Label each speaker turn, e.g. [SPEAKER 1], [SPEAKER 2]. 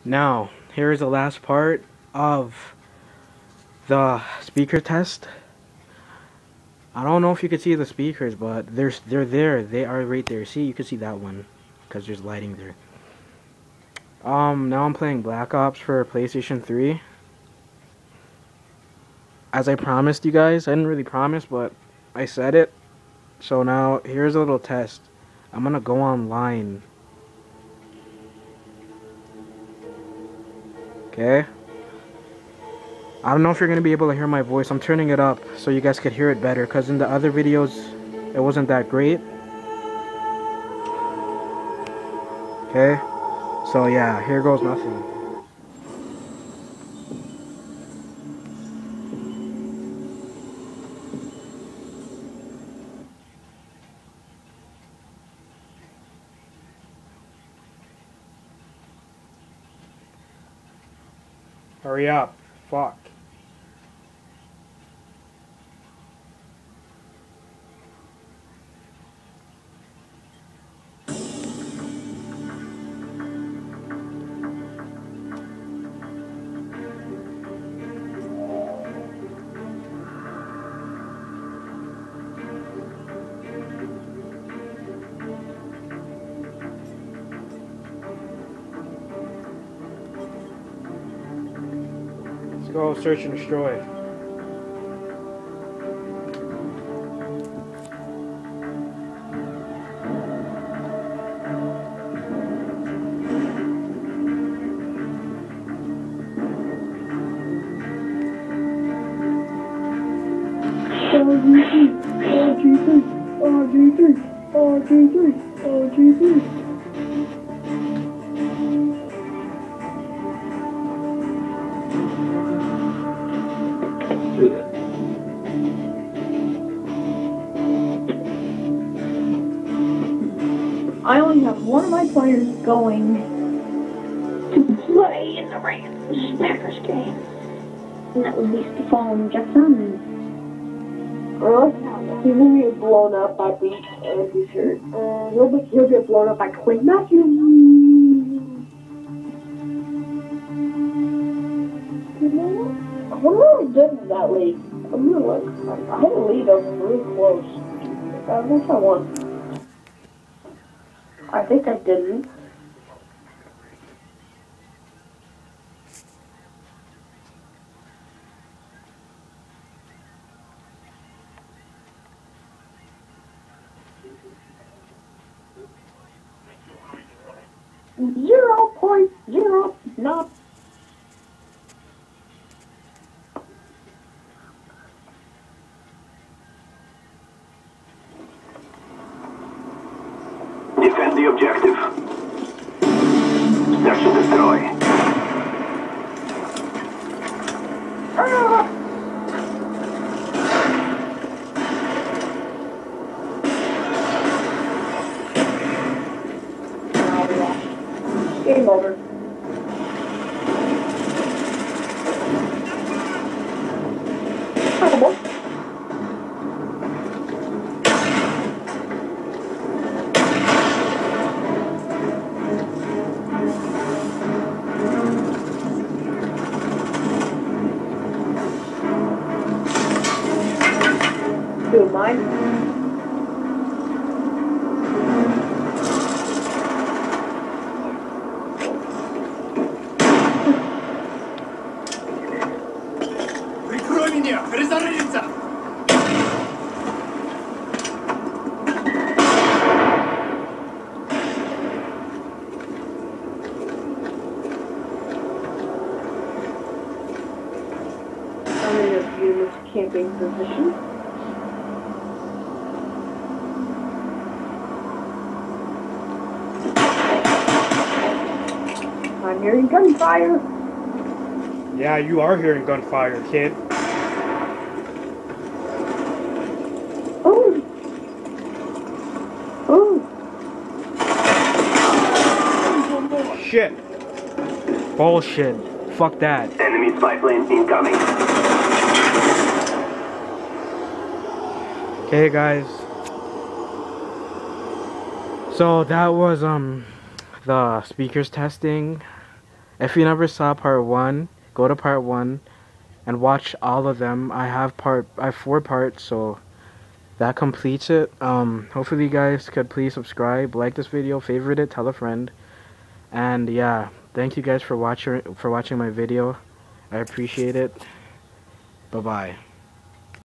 [SPEAKER 1] Now, here is the last part of the speaker test. I don't know if you can see the speakers, but they're there. They are right there. See, you can see that one because there's lighting there. Now I'm playing Black Ops for PlayStation 3. As I promised you guys, I didn't really promise, but I said it. So now here's a little test. I'm gonna go online. Okay? I don't know if you're gonna be able to hear my voice. I'm turning it up so you guys could hear it better, because in the other videos it wasn't that great. Okay? So yeah, here goes nothing. Hurry up. Fuck. Let's go search and destroy.
[SPEAKER 2] I only have one of my players going to play in the Rams Packers game. And that would be Stephon Jackson.
[SPEAKER 3] He's gonna get blown up by Beat and T-shirt. He'll get blown up by Quinn Matthews. I wonder what we did in that league. I'm gonna look. I had a lead. I was really close. I guess I won. I think I didn't. .0, not.
[SPEAKER 4] Defend the objective. Search and destroy.
[SPEAKER 3] Game over. Do mine.
[SPEAKER 4] Прикрой меня! Перезарядиться!
[SPEAKER 3] I'm in a unit's camping position. I'm hearing gunfire.
[SPEAKER 1] Yeah, you are hearing gunfire, kid.
[SPEAKER 3] Oh. Oh.
[SPEAKER 1] Shit. Bullshit. Fuck that.
[SPEAKER 4] Enemy spy plane incoming.
[SPEAKER 1] Okay, guys. So that was the speakers testing. If you never saw part 1, go to part 1 and watch all of them. I have 4 parts, so that completes it. Hopefully you guys could please subscribe, like this video, favorite it, tell a friend. And yeah, thank you guys for watching my video. I appreciate it. Bye bye.